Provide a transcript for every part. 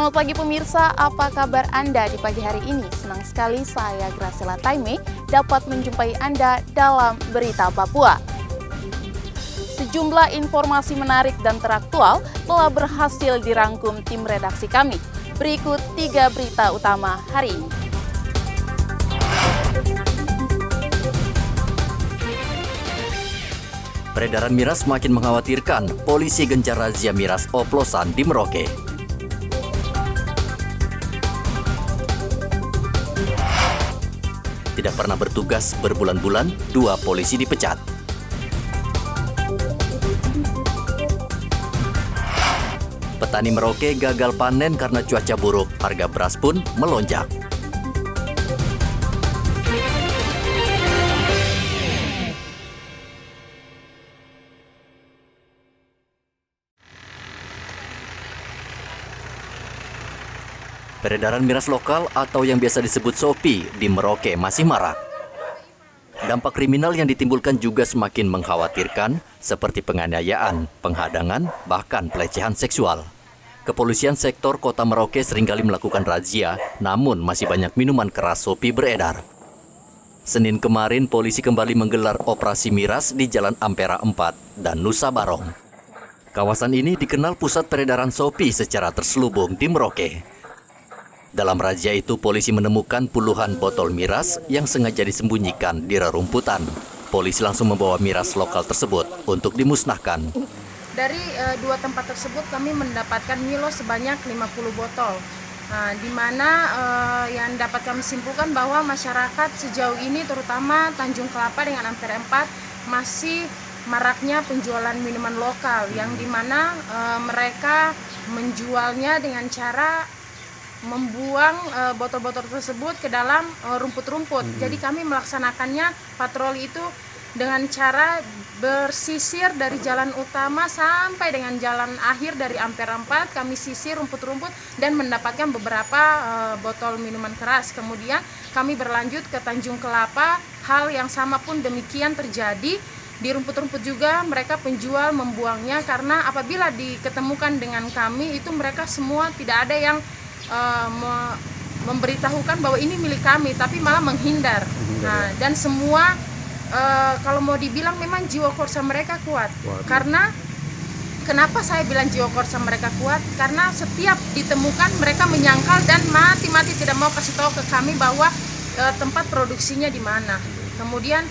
Selamat pagi pemirsa, apa kabar Anda di pagi hari ini? Senang sekali saya Graciela Taime dapat menjumpai Anda dalam Berita Papua. Sejumlah informasi menarik dan teraktual telah berhasil dirangkum tim redaksi kami. Berikut 3 berita utama hari ini. Peredaran miras makin mengkhawatirkan, polisi gencar razia miras oplosan di Merauke. Tidak pernah bertugas berbulan-bulan, 2 polisi dipecat. Petani Merauke gagal panen karena cuaca buruk, harga beras pun melonjak. Peredaran miras lokal atau yang biasa disebut Sopi di Merauke masih marak. Dampak kriminal yang ditimbulkan juga semakin mengkhawatirkan, seperti penganiayaan, penghadangan, bahkan pelecehan seksual. Kepolisian sektor Kota Merauke seringkali melakukan razia, namun masih banyak minuman keras Sopi beredar. Senin kemarin, polisi kembali menggelar operasi miras di Jalan Ampera 4 dan Nusa Barong. Kawasan ini dikenal pusat peredaran Sopi secara terselubung di Merauke. Dalam razia itu, polisi menemukan puluhan botol miras yang sengaja disembunyikan di rerumputan. Polisi langsung membawa miras lokal tersebut untuk dimusnahkan. Dari 2 tempat tersebut kami mendapatkan Milo sebanyak 50 botol. Di mana yang dapat kami simpulkan bahwa masyarakat sejauh ini terutama Tanjung Kelapa dengan Ampera 4 masih maraknya penjualan minuman lokal yang dimana mereka menjualnya dengan cara membuang botol-botol tersebut ke dalam rumput-rumput. Jadi kami melaksanakannya patroli itu dengan cara bersisir dari jalan utama sampai dengan jalan akhir dari Ampera 4. Kami sisir rumput-rumput dan mendapatkan beberapa botol minuman keras. Kemudian kami berlanjut ke Tanjung Kelapa. Hal yang sama pun demikian terjadi. Di rumput-rumput juga mereka penjual membuangnya karena apabila diketemukan dengan kami itu mereka semua tidak ada yang memberitahukan bahwa ini milik kami, tapi malah menghindar. Dan semua kalau mau dibilang memang jiwa korsa mereka kuat. Karena kenapa saya bilang jiwa korsa mereka kuat? Karena setiap ditemukan mereka menyangkal dan mati-mati tidak mau kasih tahu ke kami bahwa tempat produksinya di mana. Kemudian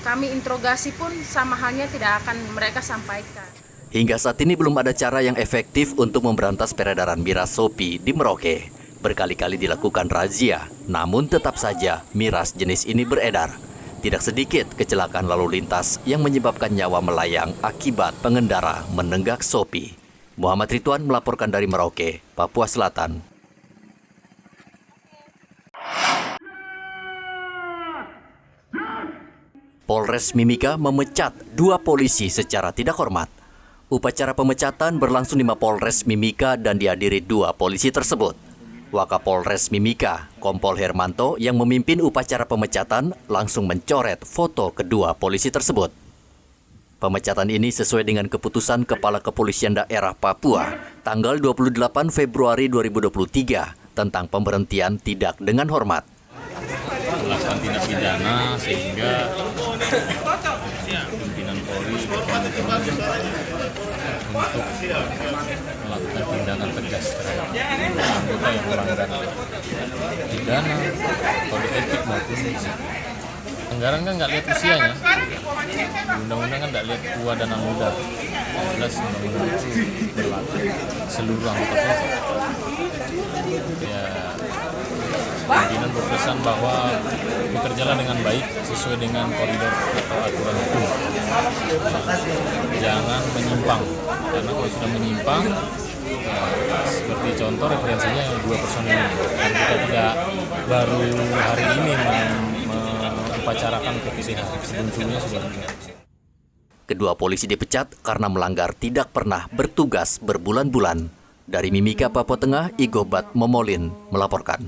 kami interogasi pun sama halnya tidak akan mereka sampaikan. Hingga saat ini belum ada cara yang efektif untuk memberantas peredaran miras Sopi di Merauke. Berkali-kali dilakukan razia, namun tetap saja miras jenis ini beredar. Tidak sedikit kecelakaan lalu lintas yang menyebabkan nyawa melayang akibat pengendara menenggak Sopi. Muhammad Ridwan melaporkan dari Merauke, Papua Selatan. Polres Mimika memecat 2 polisi secara tidak hormat. Upacara pemecatan berlangsung di Mapolres Mimika dan dihadiri 2 polisi tersebut. Wakapolres Mimika, Kompol Hermanto, yang memimpin upacara pemecatan langsung mencoret foto kedua polisi tersebut. Pemecatan ini sesuai dengan keputusan Kepala Kepolisian Daerah Papua tanggal 28 Februari 2023 tentang pemberhentian tidak dengan hormat. Melakukan tindak pidana sehingga pimpinan Polri untuk melakukan tindakan tegas terhadap anggota yang melanggar pidana, kode etik maupun anggaran kan nggak lihat usianya. Undang-undang kan nggak lihat tua dan muda. Jelas undang-undang itu berlaku seluruh anggota Polri. Ya, pimpinan berpesan bahwa bekerjalah dengan baik sesuai dengan koridor atau aturan hukum. Jangan menyimpang, karena kalau sudah menyimpang, seperti contoh referensinya 2 personil ini. Dan kita tidak baru hari ini mengupacara PPTH, sebelumnya sudah. Kedua polisi dipecat karena melanggar tidak pernah bertugas berbulan-bulan. Dari Mimika, Papua Tengah, Igobat Momolin melaporkan.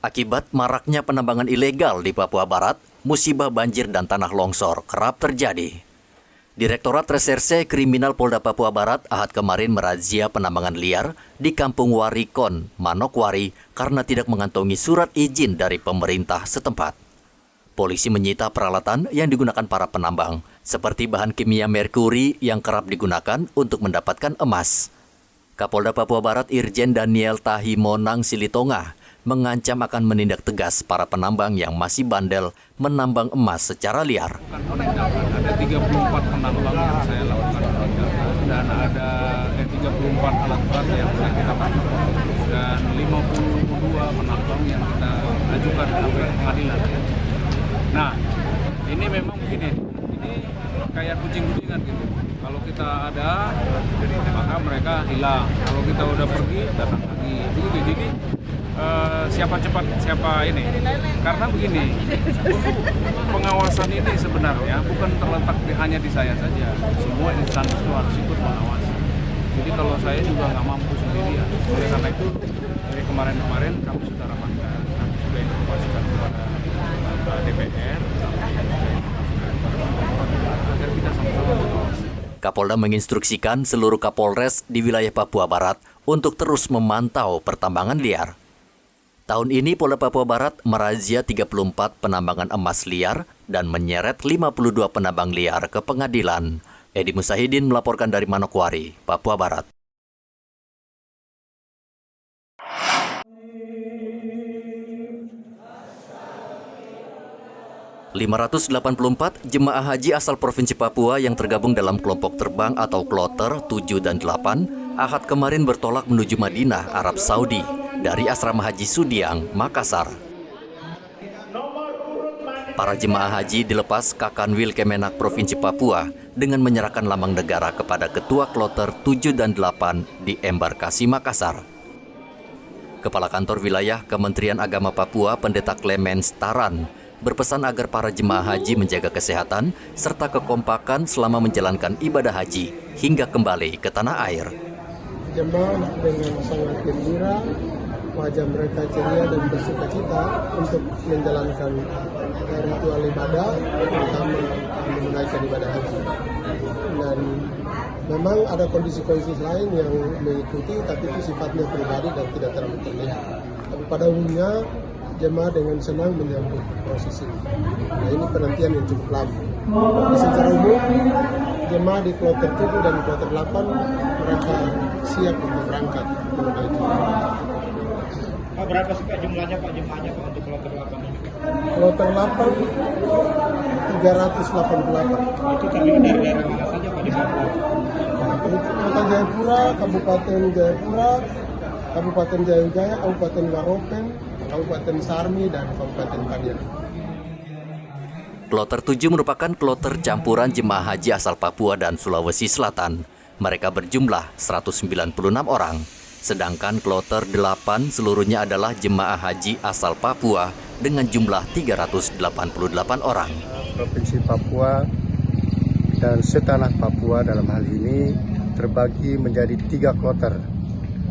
Akibat maraknya penambangan ilegal di Papua Barat, musibah banjir dan tanah longsor kerap terjadi. Direktorat Reserse Kriminal Polda Papua Barat Ahad kemarin merazia penambangan liar di Kampung Warikon, Manokwari karena tidak mengantongi surat izin dari pemerintah setempat. Polisi menyita peralatan yang digunakan para penambang, seperti bahan kimia merkuri yang kerap digunakan untuk mendapatkan emas. Kapolda Papua Barat Irjen Daniel Tahimonang Silitonga mengancam akan menindak tegas para penambang yang masih bandel menambang emas secara liar. Ada 34 penambang yang saya lakukan penangkapan dan ada 34 alat berat yang sudah kita tangkap dan 52 penambang yang kita ajukan ke pengadilan. Nah, ini memang begini, ini kayak kucing-kucingan gitu. Kalau kita ada, maka mereka hilang. Kalau kita udah pergi, datang lagi. Begitu. Jadi siapa cepat, siapa ini. Karena begini, pengawasan ini sebenarnya bukan terletak hanya di saya saja. Semua instansi itu harus ikut mengawasi. Jadi kalau saya juga nggak mampu sendirian. Oleh karena itu, dari kemarin-kemarin kami sudah rapatkan, kami sudah informasikan kepada DPR, agar kita sama-sama mengawasi. Kapolda menginstruksikan seluruh Kapolres di wilayah Papua Barat untuk terus memantau pertambangan liar. Tahun ini Polda Papua Barat merazia 34 penambangan emas liar dan menyeret 52 penambang liar ke pengadilan. Edi Musahidin melaporkan dari Manokwari, Papua Barat. ...584 jemaah haji asal Provinsi Papua yang tergabung dalam kelompok terbang atau kloter 7 dan 8... Ahad kemarin bertolak menuju Madinah, Arab Saudi... dari Asrama Haji Sudiang, Makassar. Para jemaah haji dilepas Kakanwil Kemenak Provinsi Papua... dengan menyerahkan lambang negara kepada Ketua Kloter 7 dan 8 di embarkasi Makassar. Kepala Kantor Wilayah Kementerian Agama Papua Pendeta Clemens Taran berpesan agar para jemaah haji menjaga kesehatan serta kekompakan selama menjalankan ibadah haji hingga kembali ke tanah air. Jemaah dengan sangat gembira, wajah mereka ceria dan bersukacita untuk menjalankan ritual ibadah, terutama menunaikan ibadah haji. Dan memang ada kondisi-kondisi lain yang mengikuti, tapi itu sifatnya pribadi dan tidak terlalu terlihat. Tapi pada umumnya jemaah dengan senang menyambut proses ini. Nah, ini penantian yang cukup lama. Jadi secara umum, jemaah di kloter 7 dan kloter 8 mereka siap untuk berangkat menuju Pak, berapa sih Pak jumlahnya Pak jemaahnya Pak untuk kloter 8 ini? Kloter 8 388. Itu terdiri dari daerah mana saja Pak di Papua? Kota Jayapura, Kabupaten Jayapura, Kabupaten Jayujaya, Kabupaten Waropen, Kabupaten Sarmi, dan Kabupaten Paniai. Kloter 7 merupakan kloter campuran jemaah haji asal Papua dan Sulawesi Selatan. Mereka berjumlah 196 orang. Sedangkan kloter 8 seluruhnya adalah jemaah haji asal Papua dengan jumlah 388 orang. Provinsi Papua dan setanah Papua dalam hal ini terbagi menjadi 3 kloter.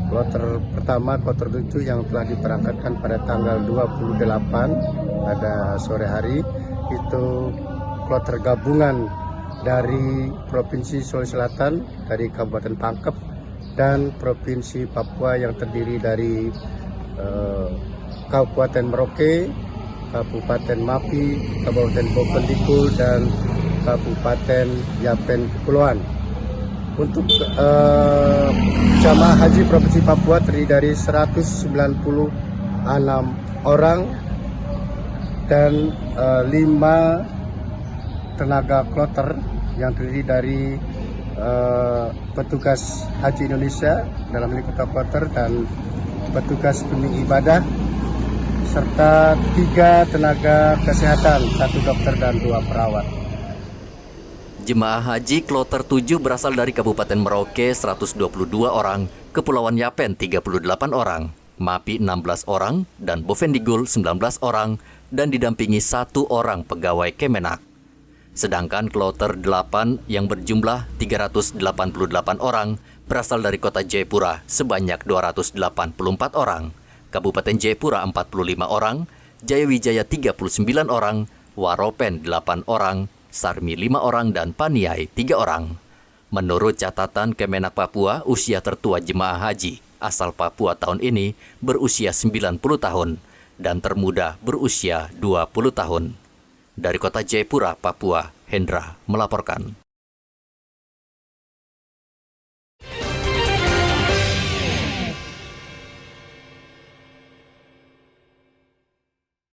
Kloter pertama, kloter 7 yang telah diberangkatkan pada tanggal 28 pada sore hari, itu kloter gabungan dari Provinsi Sulawesi Selatan, dari Kabupaten Pangkep, dan Provinsi Papua yang terdiri dari Kabupaten Merauke, Kabupaten Mapi, Kabupaten Bokendikul, dan Kabupaten Yapen Kepulauan. Untuk jamaah haji Provinsi Papua terdiri dari 196 orang dan 5 tenaga kloter yang terdiri dari petugas Haji Indonesia dalam helikopter kloter dan petugas bimbing ibadah serta 3 tenaga kesehatan, 1 dokter dan 2 perawat. Jemaah haji kloter 7 berasal dari Kabupaten Merauke 122 orang, Kepulauan Yapen 38 orang, Mapi 16 orang, dan Bovendigul 19 orang, dan didampingi 1 orang pegawai Kemenak. Sedangkan kloter 8 yang berjumlah 388 orang berasal dari Kota Jayapura sebanyak 284 orang, Kabupaten Jayapura 45 orang, Jayawijaya 39 orang, Waropen 8 orang, Sarmi 5 orang, dan Paniai 3 orang. Menurut catatan Kemenak Papua, usia tertua jemaah haji asal Papua tahun ini berusia 90 tahun dan termuda berusia 20 tahun. Dari kota Jayapura, Papua, Hendra melaporkan.